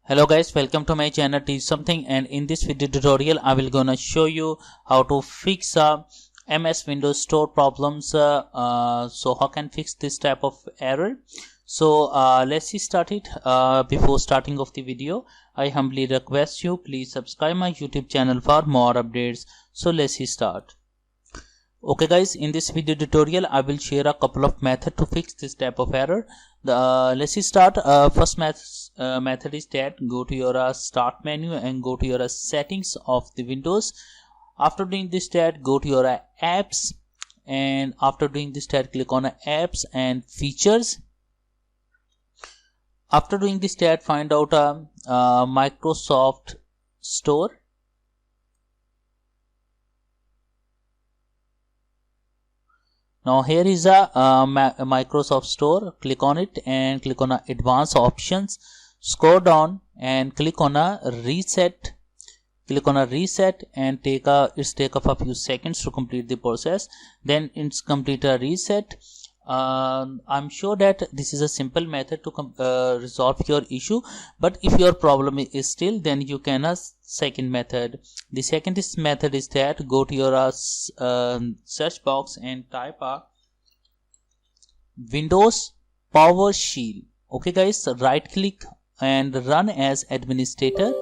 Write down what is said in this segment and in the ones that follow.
Hello guys, welcome to my channel Teach Something, and in this video tutorial I will gonna show you how to fix MS Windows Store problems. So how can fix this type of error? So let's see started. Before starting of the video, I humbly request you please subscribe my YouTube channel for more updates. So let's see start. Okay guys, in this video tutorial I will share a couple of methods to fix this type of error. Let's see start. First method is that go to your start menu and go to your settings of the Windows. After doing this tab, go to your apps, and after doing this tab, click on apps and features. After doing this tab, find out Microsoft Store. Now here is a Microsoft Store. Click on it and click on advanced options. Scroll down and click on a reset. Click on a reset and take a few seconds to complete the process. Then it's complete a reset. I'm sure that this is a simple method to resolve your issue, but if your problem is still, then you can second method. The second method is that go to your search box and type a Windows PowerShell. Okay guys, right click and run as administrator.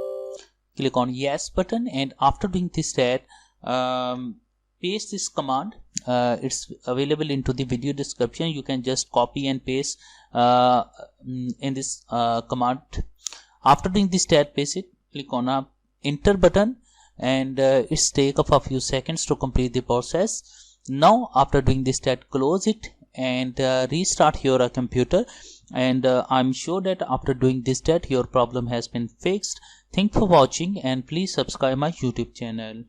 Click on yes button, and after doing this that paste this command. It's available into the video description. You can just copy and paste in this command. After doing this tab, paste it, click on a enter button, and it's take a few seconds to complete the process. Now after doing this tab, close it and restart your computer, and I'm sure that after doing this tab your problem has been fixed. Thanks for watching, and please subscribe my YouTube channel.